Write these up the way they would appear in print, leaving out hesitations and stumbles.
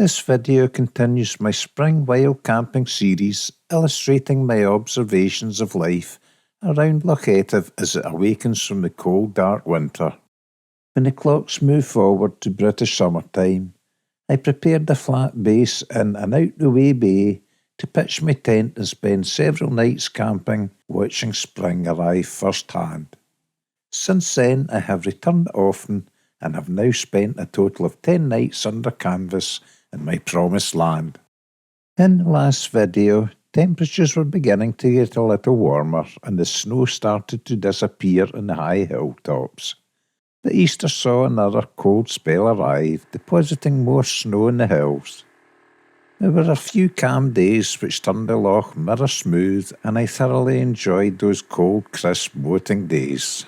This video continues my spring wild camping series, illustrating my observations of life around Loch Etive as it awakens from the cold, dark winter. When the clocks move forward to British summertime, I prepared a flat base in an out-the-way bay to pitch my tent and spend several nights camping, watching spring arrive firsthand. Since then, I have returned often and have now spent a total of 10 nights under canvas in my promised land. In the last video, temperatures were beginning to get a little warmer and the snow started to disappear in the high hilltops. But Easter saw another cold spell arrive, depositing more snow in the hills. There were a few calm days which turned the loch mirror smooth, and I thoroughly enjoyed those cold, crisp boating days.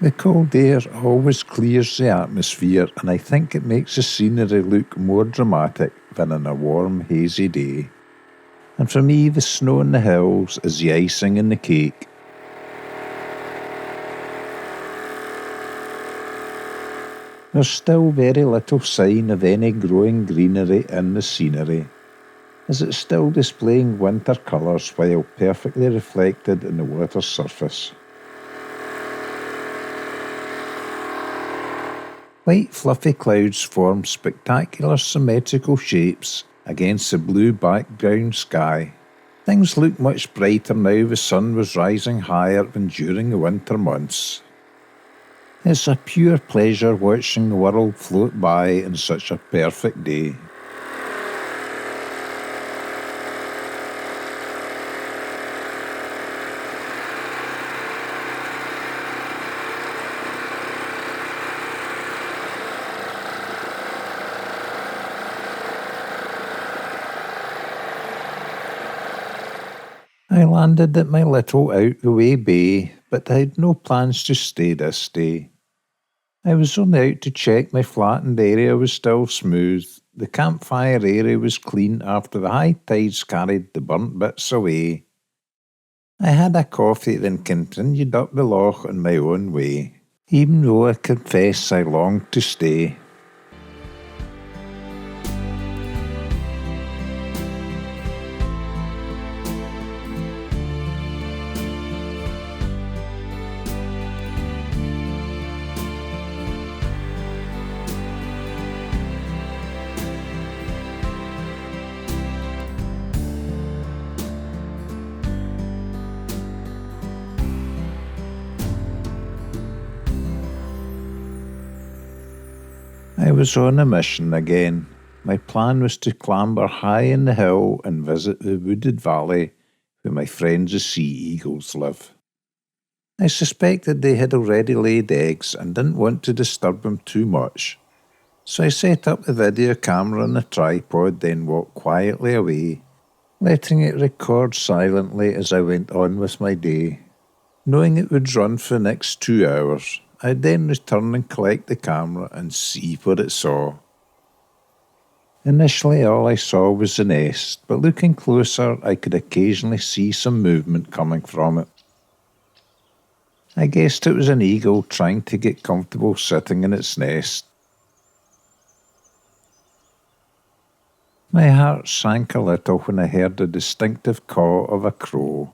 The cold air always clears the atmosphere, and I think it makes the scenery look more dramatic than on a warm, hazy day. And for me, the snow in the hills is the icing in the cake. There's still very little sign of any growing greenery in the scenery, as it's still displaying winter colours while perfectly reflected in the water's surface. White fluffy clouds form spectacular symmetrical shapes against the blue background sky. Things look much brighter now the sun was rising higher than during the winter months. It's a pure pleasure watching the world float by in such a perfect day. I landed at my little out-the-way bay, but I had no plans to stay this day. I was only out to check my flattened area was still smooth. The campfire area was clean after the high tides carried the burnt bits away. I had a coffee, then continued up the loch on my own way, even though I confess I longed to stay. I was on a mission again. My plan was to clamber high in the hill and visit the wooded valley where my friends the sea eagles live. I suspected they had already laid eggs and didn't want to disturb them too much, so I set up the video camera on a tripod, then walked quietly away, letting it record silently as I went on with my day. Knowing it would run for the next 2 hours, I'd then return and collect the camera and see what it saw. Initially all I saw was the nest, but looking closer I could occasionally see some movement coming from it. I guessed it was an eagle trying to get comfortable sitting in its nest. My heart sank a little when I heard the distinctive caw of a crow.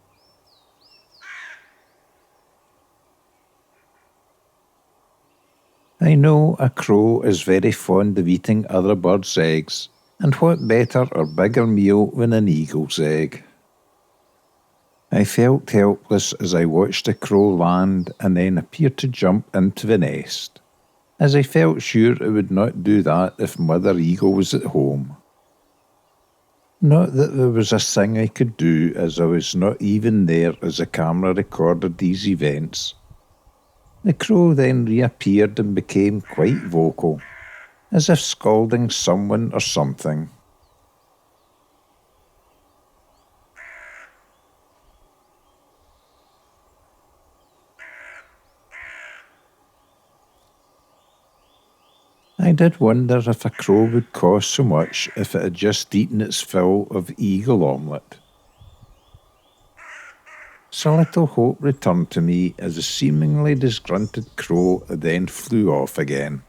I know a crow is very fond of eating other birds' eggs, and what better or bigger meal than an eagle's egg? I felt helpless as I watched the crow land and then appear to jump into the nest, as I felt sure it would not do that if Mother Eagle was at home. Not that there was a thing I could do, as I was not even there as the camera recorded these events. The crow then reappeared and became quite vocal, as if scolding someone or something. I did wonder if a crow would caw so much if it had just eaten its fill of eagle omelette. So little hope returned to me as the seemingly disgruntled crow then flew off again.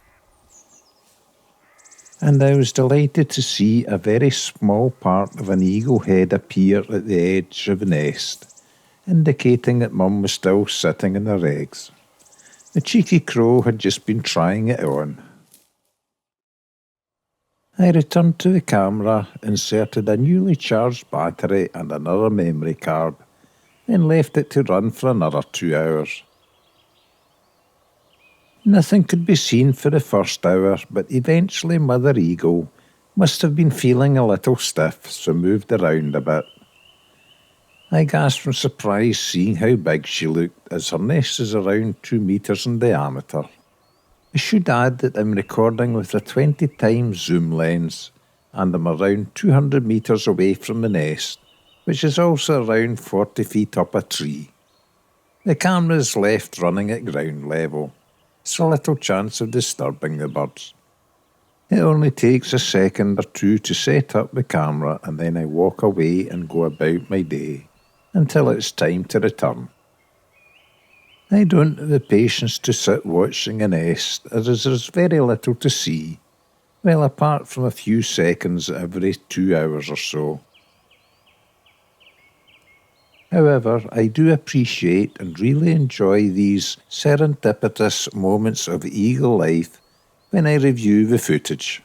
and I was delighted to see a very small part of an eagle head appear at the edge of the nest, indicating that Mum was still sitting in her eggs. The cheeky crow had just been trying it on. I returned to the camera, inserted a newly charged battery and another memory card, then left it to run for another 2 hours. Nothing could be seen for the first hour, but eventually Mother Eagle must have been feeling a little stiff, so moved around a bit. I gasped from surprise seeing how big she looked, as her nest is around 2 metres in diameter. I should add that I'm recording with a 20 times zoom lens, and I'm around 200 metres away from the nest, which is also around 40 feet up a tree. The camera is left running at ground level, so little chance of disturbing the birds. It only takes a second or two to set up the camera, and then I walk away and go about my day, until it's time to return. I don't have the patience to sit watching a nest, as there's very little to see, well apart from a few seconds every 2 hours or so. However, I do appreciate and really enjoy these serendipitous moments of eagle life when I review the footage.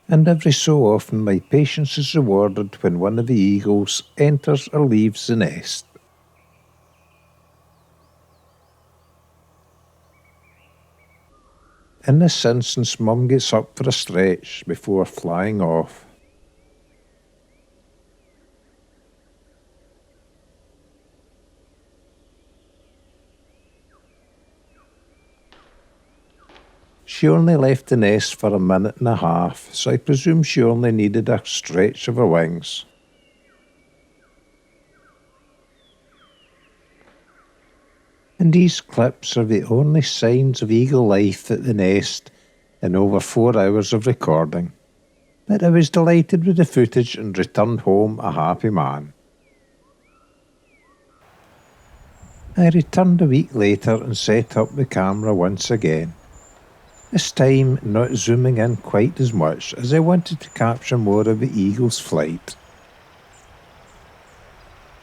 And every so often my patience is rewarded when one of the eagles enters or leaves the nest. In this instance, Mum gets up for a stretch before flying off. She only left the nest for a minute and a half, so I presume she only needed a stretch of her wings. And these clips are the only signs of eagle life at the nest in over 4 hours of recording. But I was delighted with the footage and returned home a happy man. I returned a week later and set up the camera once again. This time not zooming in quite as much, as I wanted to capture more of the eagle's flight.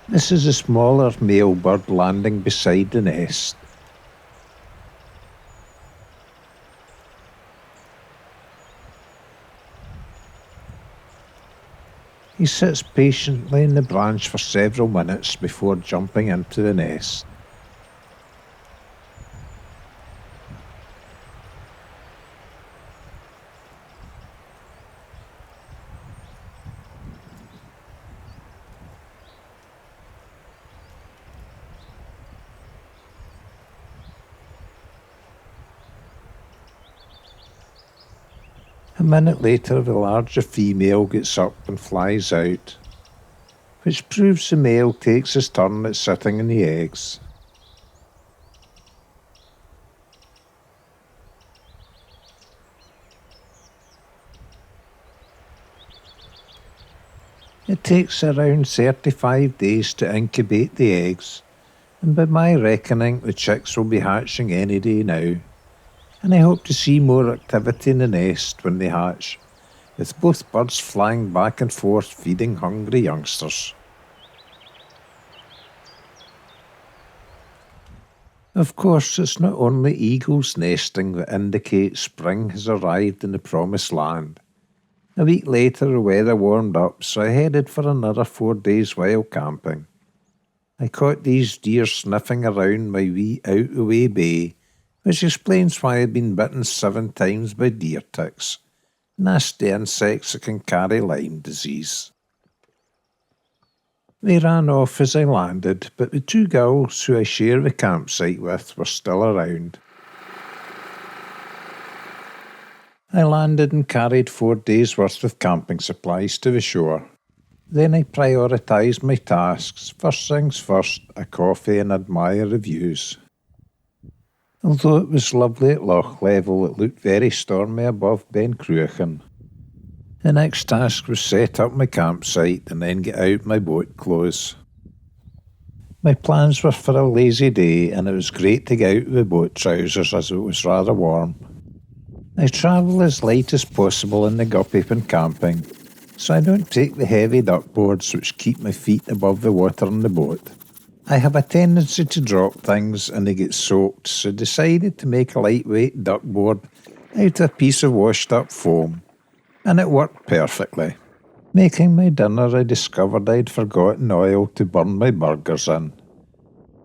This is a smaller male bird landing beside the nest. He sits patiently in the branch for several minutes before jumping into the nest. A minute later, the larger female gets up and flies out, which proves the male takes his turn at sitting in the eggs. It takes around 35 days to incubate the eggs, and by my reckoning, the chicks will be hatching any day now. And I hope to see more activity in the nest when they hatch, with both birds flying back and forth feeding hungry youngsters. Of course, it's not only eagles nesting that indicate spring has arrived in the promised land. A week later, the weather warmed up, so I headed for another 4 days wild camping. I caught these deer sniffing around my wee out-the-way bay, which explains why I've been bitten 7 times by deer ticks, nasty insects that can carry Lyme disease. They ran off as I landed, but the 2 girls who I share the campsite with were still around. I landed and carried 4 days' worth of camping supplies to the shore. Then I prioritised my tasks. First things first, a coffee and admire the views. Although it was lovely at loch level, it looked very stormy above Ben Cruachan. The next task was set up my campsite and then get out my boat clothes. My plans were for a lazy day, and it was great to get out with boat trousers as it was rather warm. I travel as light as possible in the guppy when camping, so I don't take the heavy duckboards which keep my feet above the water on the boat. I have a tendency to drop things and they get soaked, so decided to make a lightweight duckboard out of a piece of washed up foam, and it worked perfectly. Making my dinner, I discovered I'd forgotten oil to burn my burgers in,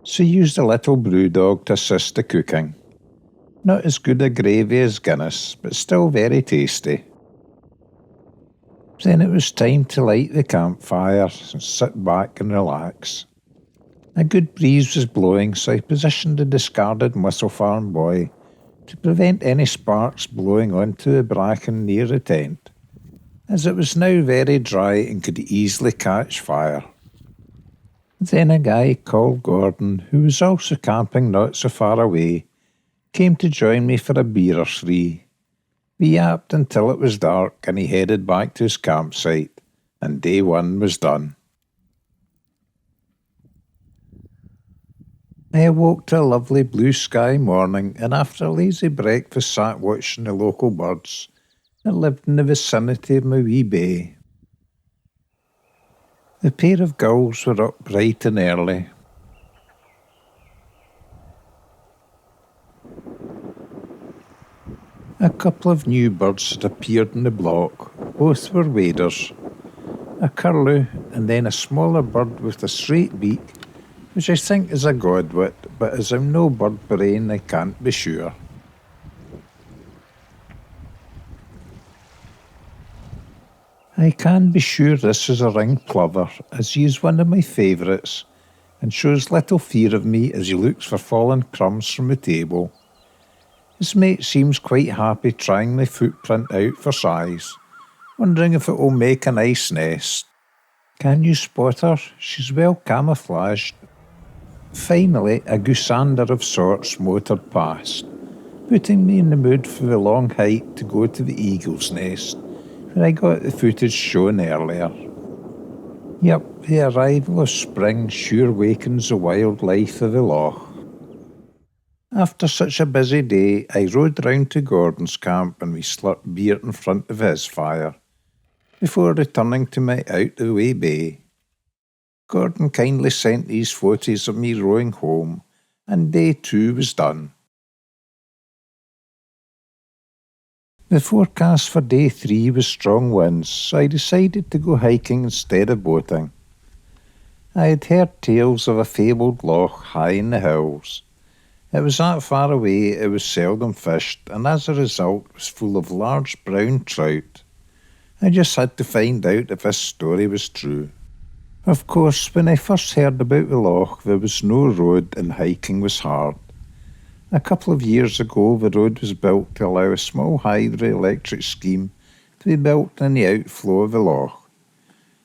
so used a little brewdog to assist the cooking. Not as good a gravy as Guinness, but still very tasty. Then it was time to light the campfire and sit back and relax. A good breeze was blowing, so I positioned the discarded Muscle Farm buoy to prevent any sparks blowing onto the bracken near the tent, as it was now very dry and could easily catch fire. Then a guy called Gordon, who was also camping not so far away, came to join me for a beer or three. We yapped until it was dark and he headed back to his campsite, and day one was done. I awoke to a lovely blue sky morning, and after a lazy breakfast sat watching the local birds that lived in the vicinity of my wee bay. The pair of gulls were up bright and early. A couple of new birds had appeared in the block. Both were waders, a curlew and then a smaller bird with a straight beak, which I think is a godwit, but as I'm no bird brain I can't be sure. I can be sure this is a ringed plover, as he is one of my favourites, and shows little fear of me as he looks for fallen crumbs from the table. His mate seems quite happy trying my footprint out for size, wondering if it will make a nice nest. Can you spot her? She's well camouflaged. Finally, a goosander of sorts motored past, putting me in the mood for the long hike to go to the eagle's nest, where I got the footage shown earlier. Yup, the arrival of spring sure wakens the wildlife of the loch. After such a busy day, I rode round to Gordon's camp and we slurped beer in front of his fire, before returning to my out-of-the-way bay. Gordon kindly sent these photos of me rowing home, and day 2 was done. The forecast for day 3 was strong winds, so I decided to go hiking instead of boating. I had heard tales of a fabled loch high in the hills. It was that far away it was seldom fished, and as a result was full of large brown trout. I just had to find out if this story was true. Of course, when I first heard about the loch, there was no road and hiking was hard. A couple of years ago, the road was built to allow a small hydroelectric scheme to be built in the outflow of the loch.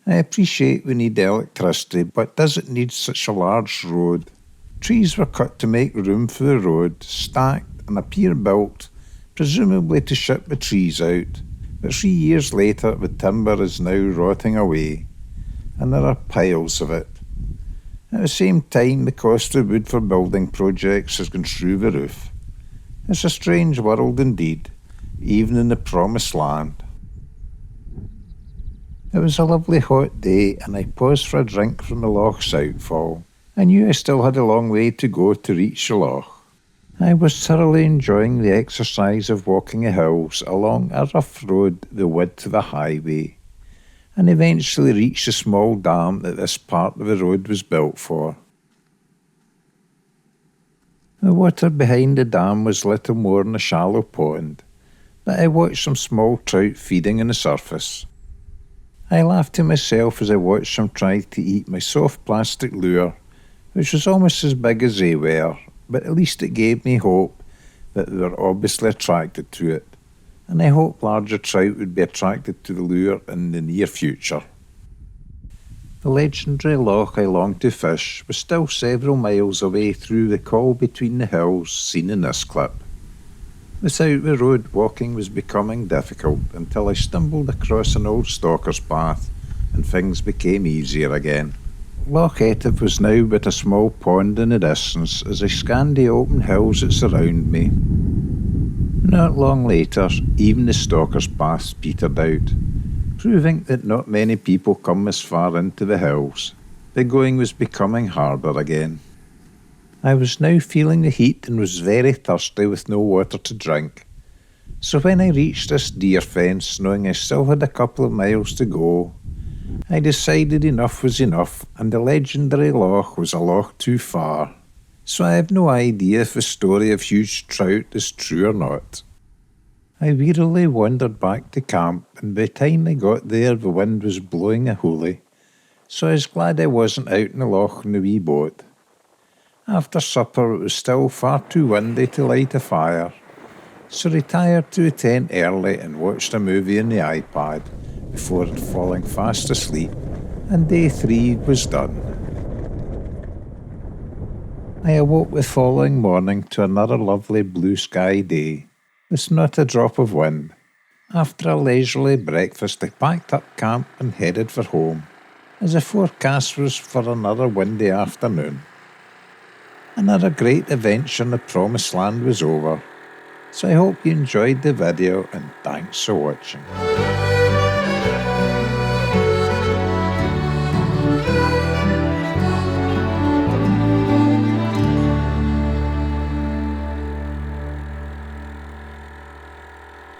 I appreciate we need electricity, but does it need such a large road? Trees were cut to make room for the road, stacked and a pier built, presumably to ship the trees out, but 3 years later the timber is now rotting away, and there are piles of it. At the same time, the cost of wood for building projects has gone through the roof. It's a strange world indeed, even in the promised land. It was a lovely hot day, and I paused for a drink from the loch's outfall. I knew I still had a long way to go to reach the loch. I was thoroughly enjoying the exercise of walking the hills along a rough road the width of a highway, and eventually reached the small dam that this part of the road was built for. The water behind the dam was little more than a shallow pond, but I watched some small trout feeding on the surface. I laughed to myself as I watched them try to eat my soft plastic lure, which was almost as big as they were, but at least it gave me hope that they were obviously attracted to it, and I hope larger trout would be attracted to the lure in the near future. The legendary loch I longed to fish was still several miles away through the col between the hills seen in this clip. Without the road, walking was becoming difficult until I stumbled across an old stalker's path and things became easier again. Loch Etive was now but a small pond in the distance as I scanned the open hills that surround me. Not long later, even the Stalker's paths petered out, proving that not many people come this far into the hills. The going was becoming harder again. I was now feeling the heat and was very thirsty with no water to drink. So when I reached this deer fence, knowing I still had a couple of miles to go, I decided enough was enough and the legendary loch was a loch too far. So I have no idea if the story of huge trout is true or not. I wearily wandered back to camp, and by the time I got there the wind was blowing a hoolie, so I was glad I wasn't out in the loch in the wee boat. After supper it was still far too windy to light a fire, so retired to the tent early and watched a movie on the iPad before falling fast asleep, and day 3 was done. I awoke the following morning to another lovely blue sky day, with not a drop of wind. After a leisurely breakfast I packed up camp and headed for home, as the forecast was for another windy afternoon. Another great adventure in the promised land was over, so I hope you enjoyed the video and thanks for watching.